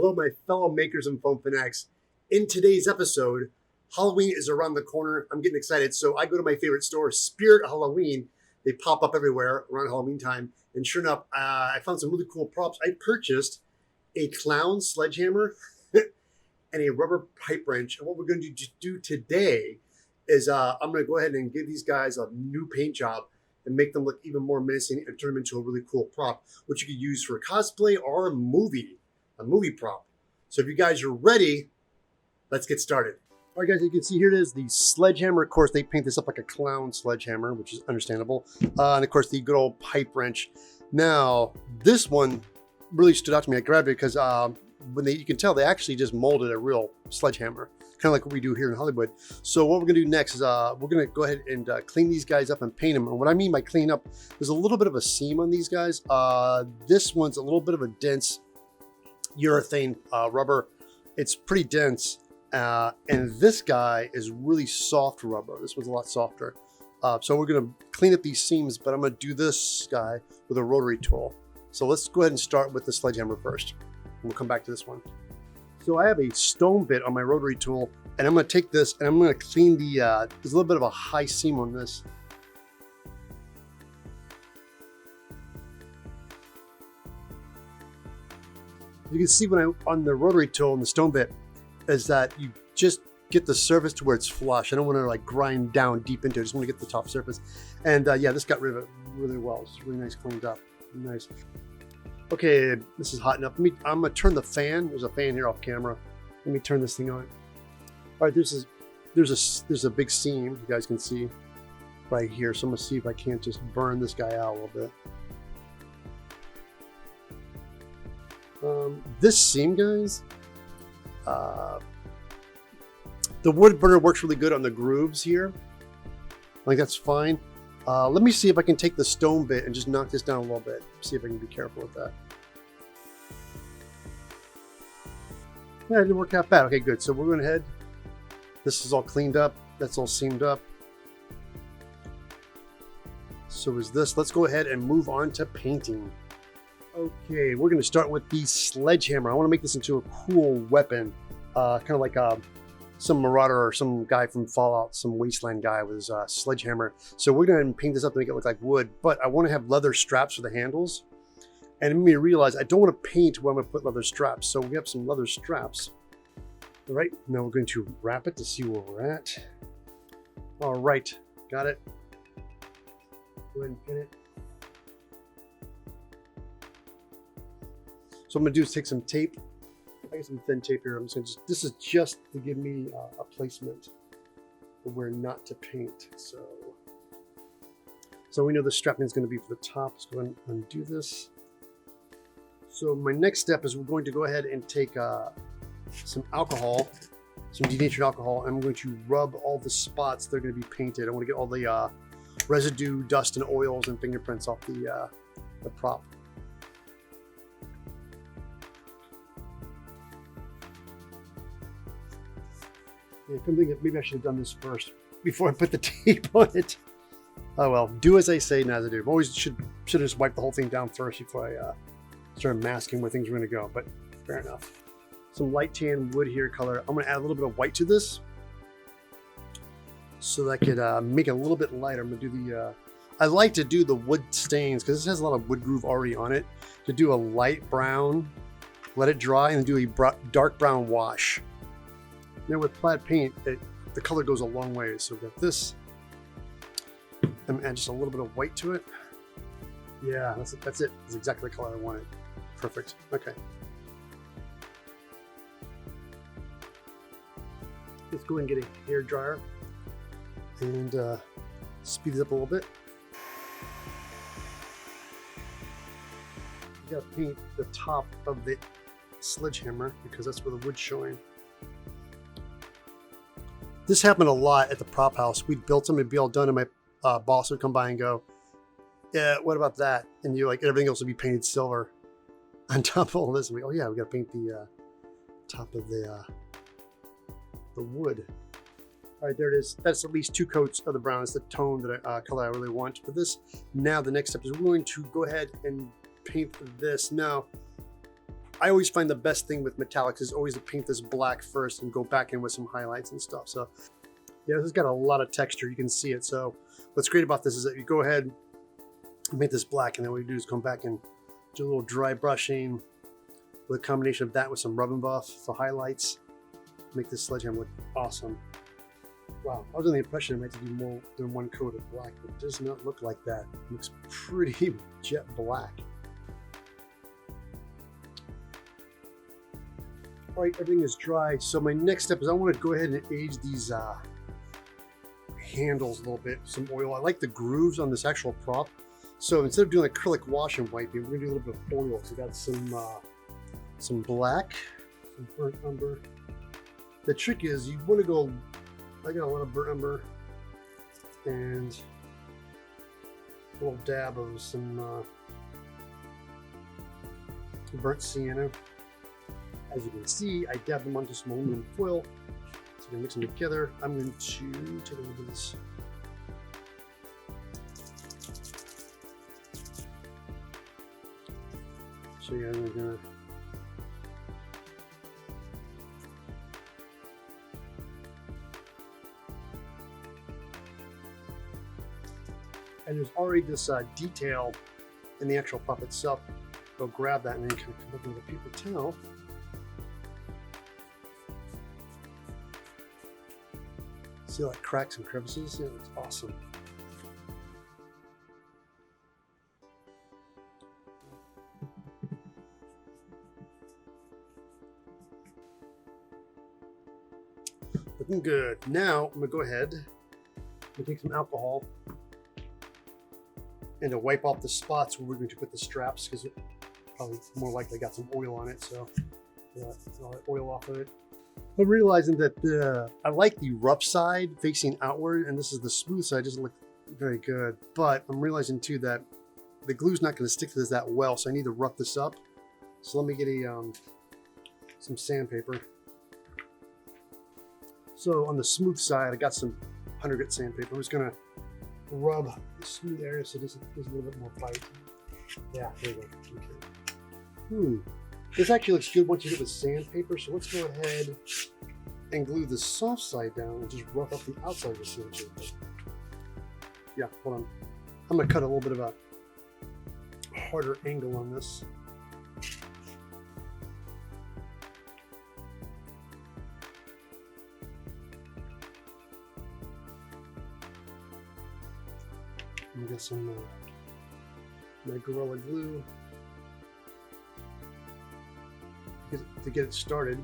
Hello, my fellow makers and foam fanatics. In today's episode, Halloween is around the corner. I'm getting excited. So I go to my favorite store, Spirt Halloween. They pop up everywhere around Halloween time. And sure enough, I found some really cool props. I purchased a clown sledgehammer and a rubber pipe wrench. And what we're going to do today is I'm going to go ahead and give these guys a new paint job and make them look even more menacing and turn them into a really cool prop, which you could use for cosplay or a movie prop. So if you guys are ready, let's get started. All right, guys, you can see here it is, the sledgehammer. Of course, they paint this up like a clown sledgehammer, which is understandable. And of course, the good old pipe wrench. Now, this one really stood out to me. I grabbed it because you can tell they actually just molded a real sledgehammer, kind of like what we do here in Hollywood. So what we're gonna do next is we're gonna go ahead and clean these guys up and paint them. And what I mean by clean up, there's a little bit of a seam on these guys. This one's a little bit of a dense urethane rubber. It's pretty dense. And this guy is really soft rubber. This one's a lot softer. So we're gonna clean up these seams, but I'm gonna do this guy with a rotary tool. So let's go ahead and start with the sledgehammer first. We'll come back to this one. So I have a stone bit on my rotary tool, and I'm gonna take this and I'm gonna clean the, there's a little bit of a high seam on this. You can see on the rotary tool and the stone bit is that you just get the surface to where it's flush. I don't want to like grind down deep into it. I just want to get the top surface. And yeah, this got rid of it really well. It's really nice, cleaned up. Nice. Okay, this is hot enough. I'm gonna turn the fan. There's a fan here off camera. Let me turn this thing on. All right, there's a big seam you guys can see right here. So I'm gonna see if I can't just burn this guy out a little bit. This seam, guys, the wood burner works really good on the grooves here. Like that's fine. Let me see if I can take the stone bit and just knock this down a little bit. See if I can be careful with that. Yeah, it didn't work out bad. Okay, good. So we're going ahead. This is all cleaned up. That's all seamed up. So is this. Let's go ahead and move on to painting. Okay, we're going to start with the sledgehammer. I want to make this into a cool weapon. Kind of like some marauder or some guy from Fallout, some wasteland guy with his sledgehammer. So we're going to paint this up to make it look like wood, but I want to have leather straps for the handles. And it made me realize I don't want to paint where I'm going to put leather straps. So we have some leather straps. All right, now we're going to wrap it to see where we're at. All right, got it. Go ahead and pin it. So what I'm going to do is take some tape. I got some thin tape here. This is just to give me a placement of where not to paint. So we know the strapping is going to be for the top. Let's go ahead and undo this. So my next step is we're going to go ahead and take some alcohol, some denatured alcohol, and I'm going to rub all the spots that are going to be painted. I want to get all the residue, dust, and oils and fingerprints off the prop. Yeah, I'm thinking maybe I should have done this first before I put the tape on it. Oh well, do as I say, not as I do. I always should have just wiped the whole thing down first before I started masking where things were going to go, but fair enough. Some light tan wood here color. I'm going to add a little bit of white to this so that I could make it a little bit lighter. I'm going to do the, I like to do the wood stains because this has a lot of wood groove already on it. To do a light brown, let it dry, and then do a dark brown wash. Now with plaid paint, the color goes a long way. So we've got this. I'm gonna add just a little bit of white to it. Yeah, that's it. That's exactly the color I wanted. Perfect. Okay. Let's go ahead and get a hair dryer and speed it up a little bit. You gotta paint the top of the sledgehammer because that's where the wood's showing. This happened a lot at the prop house. We'd built them, it'd be all done, and my boss would come by and go, yeah, what about that? And you're like, everything else would be painted silver on top of all this. And we, oh yeah, we got to paint the top of the wood. All right, there it is. That's at least 2 coats of the brown. It's the tone that color I really want for this. Now the next step is we're going to go ahead and paint this. Now, I always find the best thing with metallics is always to paint this black first and go back in with some highlights and stuff. So yeah, this has got a lot of texture. You can see it. So what's great about this is that you go ahead and make this black, and then what you do is come back and do a little dry brushing with a combination of that with some Rub-n-buff for highlights. Make this sledgehammer look awesome. Wow, I was under the impression it might have to do more than one coat of black, but it does not look like that. It looks pretty jet black. All right, everything is dry. So my next step is I want to go ahead and age these handles a little bit, some oil. I like the grooves on this actual prop. So instead of doing acrylic wash and wiping, we're gonna do a little bit of oil. So we got some black, some burnt umber. The trick is you want to go, I got a lot of burnt umber and a little dab of some burnt sienna. As you can see, I dabbed them onto some aluminum foil. So I'm gonna mix them together. I'm going to take a little bit of this. So yeah, I'm gonna and there's already this detail in the actual prop itself. Go grab that and then kind of come up with a paper towel. See like cracks and crevices? Yeah, it looks awesome. Looking good. Now I'm gonna go ahead and take some alcohol and to wipe off the spots where we're going to put the straps, because it probably more likely got some oil on it. So all that oil off of it. I'm realizing that I like the rough side facing outward, and this is the smooth side. Doesn't look very good, but I'm realizing too that the glue's not going to stick to this that well, so I need to rough this up. So let me get some sandpaper. So on the smooth side, I got some 100 grit sandpaper. I'm just going to rub the smooth area so this gives a little bit more bite. Yeah, there you go. Okay. This actually looks good once you do it with sandpaper, so let's go ahead and glue the soft side down and just rough up the outside of the sandpaper. Yeah, hold on. I'm gonna cut a little bit of a harder angle on this. I'm gonna get some my Gorilla Glue to get it started.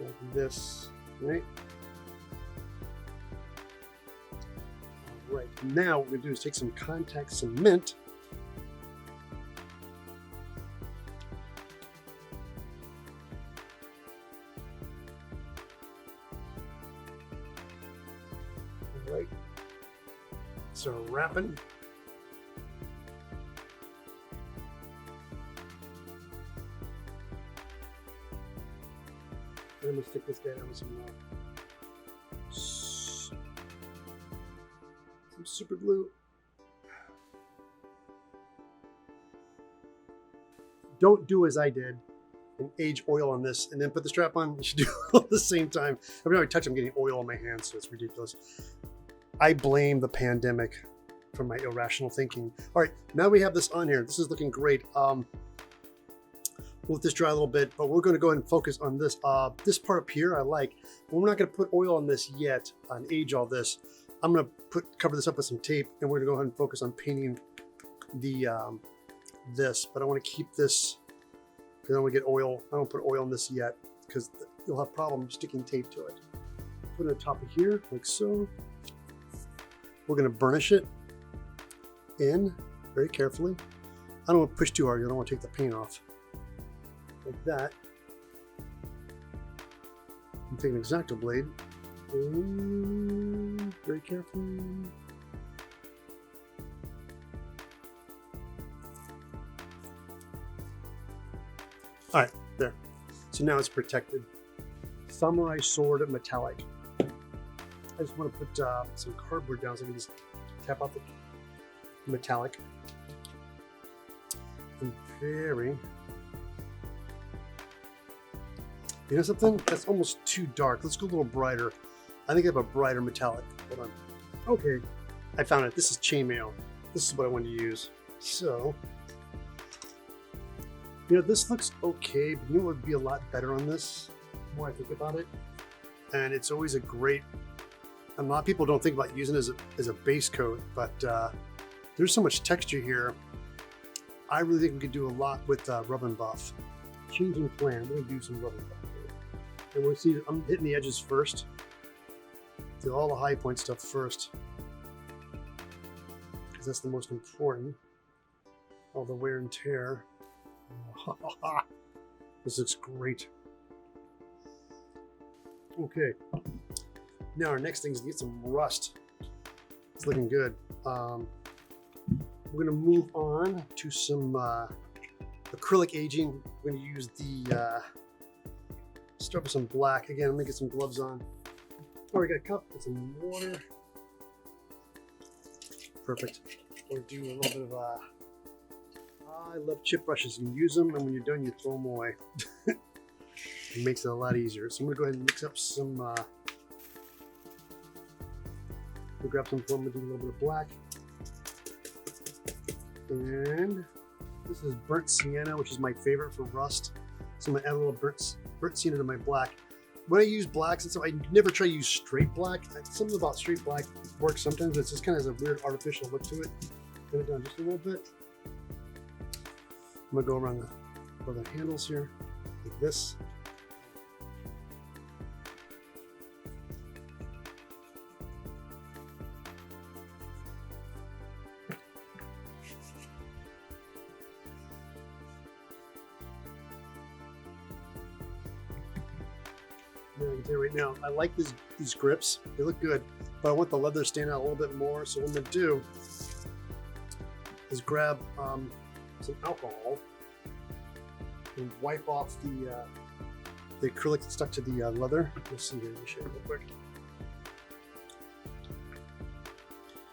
Like this, right? All right, now what we're gonna do is take some contact cement all right, so wrapping. I'm gonna stick this guy down with some super glue. Don't do as I did and age oil on this and then put the strap on. You should do it at the same time. Every time I touch, I'm getting oil on my hands, so it's ridiculous. I blame the pandemic for my irrational thinking. All right, now we have this on here. This is looking great. We'll let this dry a little bit, but we're going to go ahead and focus on this. This part up here I like, but we're not going to put oil on this yet and age all this. I'm going to cover this up with some tape, and we're going to go ahead and focus on painting the this. But I want to keep this because I don't want to get oil. I don't put oil on this yet because you'll have problems sticking tape to it. Put it on top of here like so. We're going to burnish it in very carefully. I don't want to push too hard. I don't want to take the paint off. Like that. I'm taking an X-Acto blade. Very carefully. All right, there. So now it's protected. Samurai sword metallic. I just want to put some cardboard down so I can just tap out the metallic. something very... You know something? That's almost too dark. Let's go a little brighter. I think I have a brighter metallic. Hold on. Okay, I found it. This is Chainmail. This is what I wanted to use. So, you know, this looks okay, but you know what would be a lot better on this? The more I think about it, and it's always a great. A lot of people don't think about using it as a base coat, but there's so much texture here. I really think we could do a lot with Rub-n-buff. Changing plan. We're gonna do some Rub-n-buff here, and we'll see. I'm hitting the edges first. Do all the high point stuff first, because that's the most important. All the wear and tear. This looks great. Okay. Now our next thing is to get some rust. It's looking good. We're gonna move on to some acrylic aging. We're gonna use the start with some black. Again, I'm gonna get some gloves on. Oh, we got a cup with some water. Perfect. We'll do a little bit of I love chip brushes. You can use them, and when you're done, you throw them away. It makes it a lot easier. So I'm gonna go ahead and mix up some. We'll grab some foam and do a little bit of black. And this is burnt sienna, which is my favorite for rust. So I'm gonna add a little burnt sienna to my black. When I use blacks, and so I never try to use straight black. Something about straight black works sometimes. It just kind of has a weird artificial look to it. Turn it down just a little bit. I'm gonna go around the handles here, like this. Now, I can tell you right now, I like these grips. They look good, but I want the leather to stand out a little bit more. So what I'm gonna do is grab some alcohol and wipe off the acrylic that stuck to the leather. Let's see here, let me show you real quick.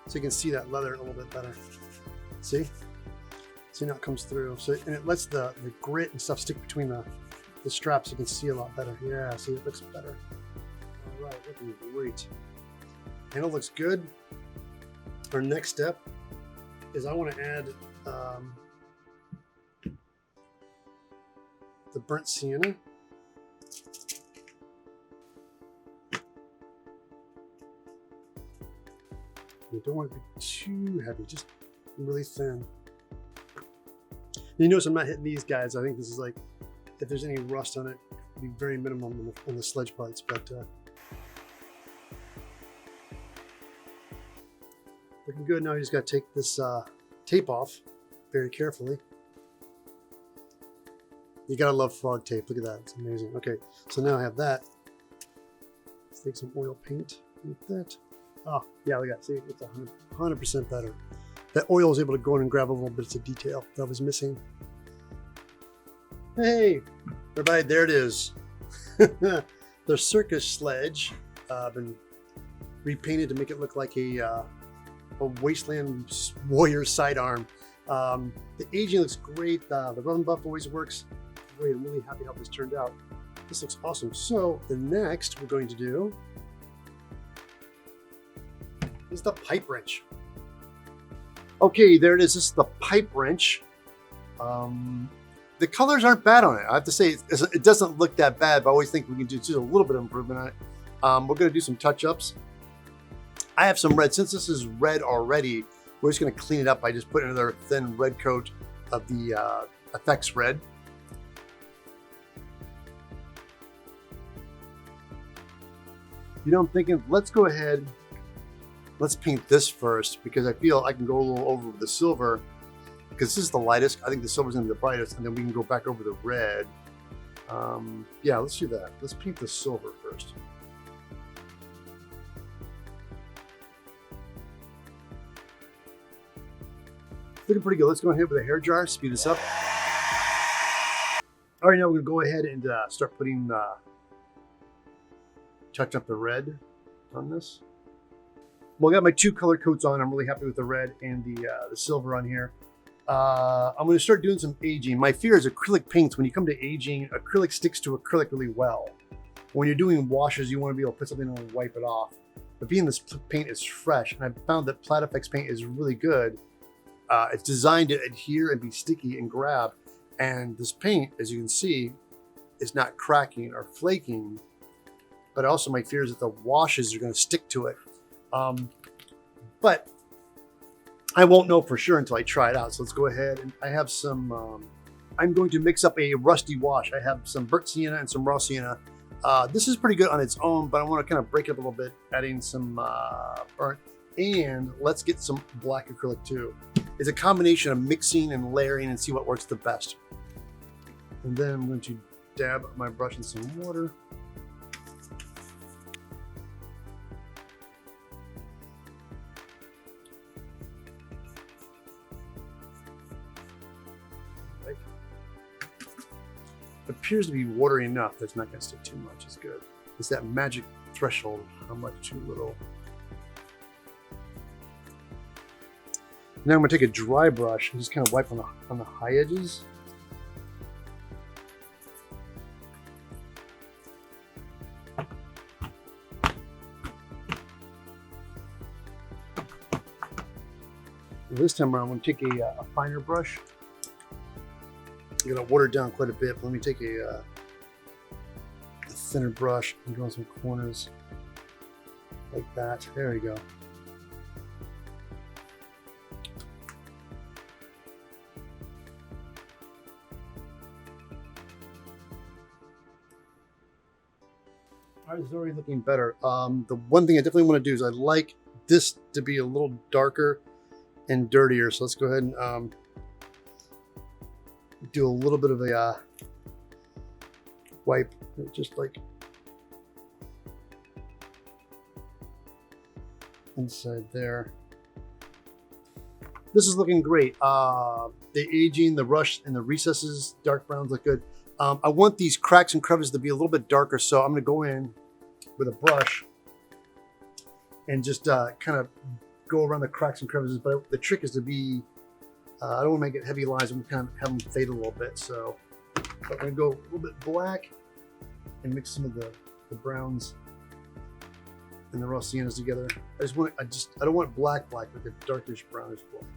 So you can see that leather a little bit better. See now it comes through. So and it lets the grit and stuff stick between the straps. You can see a lot better. Yeah, see, it looks better. All right, looking great. Handle looks good. Our next step is I want to add the burnt sienna. You don't want it to be too heavy, just really thin. You notice I'm not hitting these guys. I think this is like, if there's any rust on it, it'll be very minimum on the sledge parts, but looking good. Now you just got to take this tape off very carefully. You gotta love frog tape. Look at that, it's amazing. Okay, so now I have that. Let's take some oil paint with that. Oh yeah, look at that. See, it's 100% better. That oil was able to go in and grab a little bits of detail that was missing. Hey, everybody, there it is. The Circus Sledge, been repainted to make it look like a wasteland warrior sidearm. The aging looks great. The Rub-n-buff always works great. I'm really happy how this turned out. This looks awesome. So the next we're going to do is the pipe wrench. Okay, there it is. This is the pipe wrench. The colors aren't bad on it. I have to say, it doesn't look that bad, but I always think we can do just a little bit of improvement on it. We're going to do some touch-ups. I have some red. Since this is red already, we're just going to clean it up by just putting another thin red coat of the FX red. You know, I'm thinking, let's go ahead, let's paint this first, because I feel I can go a little over with the silver, because this is the lightest. I think the silver's gonna be the brightest, and then we can go back over the red. Yeah, let's do that. Let's paint the silver first. Looking pretty good. Let's go ahead with a hair dryer, speed this up. All right, now we're gonna go ahead and start putting, touch up the red on this. Well, I got my two color coats on. I'm really happy with the red and the silver on here. I'm going to start doing some aging. My fear is acrylic paints. When you come to aging, acrylic sticks to acrylic really well. When you're doing washes, you want to be able to put something on and wipe it off. But being this paint is fresh, and I found that Plaidfx paint is really good. It's designed to adhere and be sticky and grab. And this paint, as you can see, is not cracking or flaking. But also my fear is that the washes are going to stick to it. But I won't know for sure until I try it out. So let's go ahead, and I have some, I'm going to mix up a rusty wash. I have some burnt sienna and some raw sienna. This is pretty good on its own, but I want to kind of break it up a little bit, adding some burnt. And let's get some black acrylic too. It's a combination of mixing and layering and see what works the best. And then I'm going to dab my brush in some water. Right. It appears to be watery enough that's not going to stick too much. It's good. It's that magic threshold, how much too little. Now I'm going to take a dry brush and just kind of wipe on the high edges. This time around, I'm going to take a finer brush. I'm going to water it down quite a bit. But let me take a thinner brush and draw some corners like that. There we go. All right, it's already looking better. The one thing I definitely want to do is I like this to be a little darker and dirtier. So let's go ahead and do a little bit of a wipe, just like inside there. This is looking great. The aging, the rush, and the recesses, dark browns look good. I want these cracks and crevices to be a little bit darker, so I'm going to go in with a brush and just kind of go around the cracks and crevices. But the trick is to be, I don't want to make it heavy lines. I'm going to kind of have them fade a little bit. So I'm going to go a little bit black and mix some of the browns and the raw siennas together. I don't want black, but the darkish brownish black.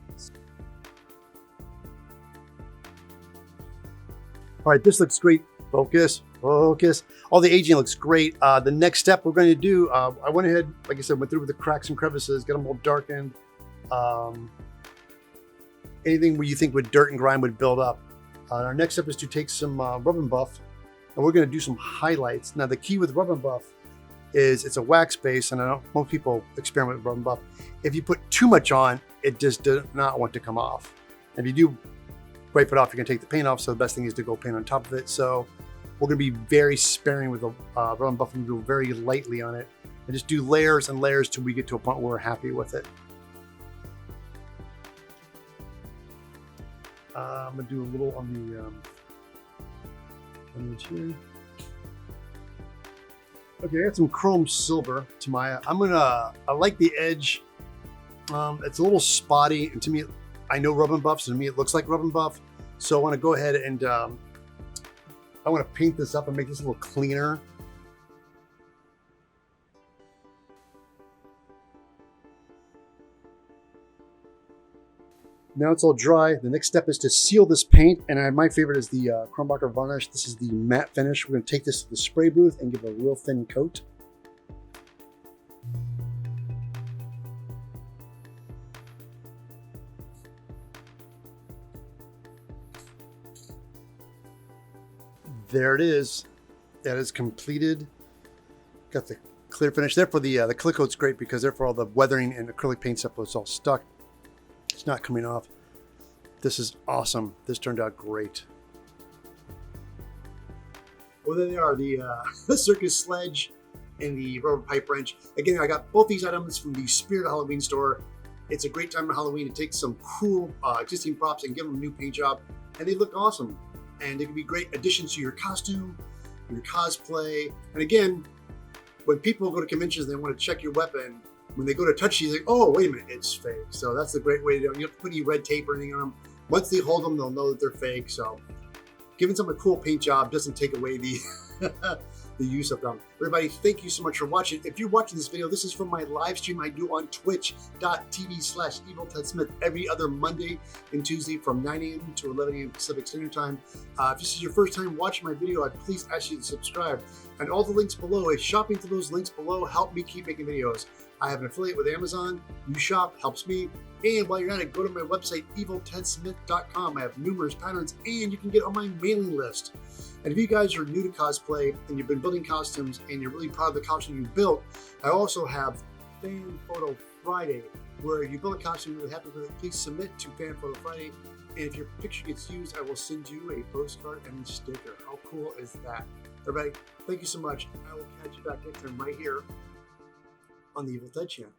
All right, this looks great. Focus, focus. All the aging looks great. The next step we're going to do, I went ahead, like I said, went through with the cracks and crevices, got them all darkened. Anything where you think with dirt and grime would build up. Our next step is to take some Rub-n-buff, and we're going to do some highlights. Now, the key with Rub-n-buff is it's a wax base, and I know most people experiment with Rub-n-buff. If you put too much on, it just does not want to come off. If you do wipe it off, you're going to take the paint off, so the best thing is to go paint on top of it. So we're going to be very sparing with the Rub-n-buff, and go very lightly on it, and just do layers and layers till we get to a point where we're happy with it. I'm going to do a little on the edge here. Okay, I got some chrome silver, Tamyia. I like the edge. It's a little spotty, and to me, I know Rub-n-buff, so to me it looks like Rub-n-buff. So I want to go ahead and I want to paint this up and make this a little cleaner. Now it's all dry. The next step is to seal this paint, and my favorite is the Chromebacker Varnish. This is the matte finish. We're going to take this to the spray booth and give a real thin coat. There it is. That is completed. Got the clear finish. Therefore, the clear coat's great because therefore all the weathering and acrylic paint stuff was all stuck. It's not coming off. This is awesome. This turned out great. Well, there they are, the Circus Sledge and the rubber pipe wrench. Again, I got both these items from the Spirt Halloween store. It's a great time of Halloween to take some cool existing props and give them a new paint job, and they look awesome. And they can be great additions to your costume, your cosplay. And again, when people go to conventions, they want to check your weapon. When they go to touch you, they think, oh, wait a minute, it's fake. So that's a great way to do it. You don't have to put any red tape or anything on them. Once they hold them, they'll know that they're fake. So giving someone a cool paint job doesn't take away the the use of them. Everybody, thank you so much for watching. If you're watching this video, this is from my live stream I do on twitch.tv/eviltedsmith every other Monday and Tuesday from 9 a.m. to 11 a.m. Pacific Standard Time. If this is your first time watching my video, I'd please ask you to subscribe. And all the links below, shopping through those links below help me keep making videos. I have an affiliate with Amazon. You shop, helps me. And while you're at it, go to my website, eviltedsmith.com. I have numerous patterns, and you can get on my mailing list. And if you guys are new to cosplay and you've been building costumes and you're really proud of the costume you built, I also have Fan Photo Friday, where if you build a costume you're really happy with it, please submit to Fan Photo Friday. And if your picture gets used, I will send you a postcard and a sticker. How cool is that? Everybody, thank you so much. I will catch you back next time right here on the Evil Ted channel.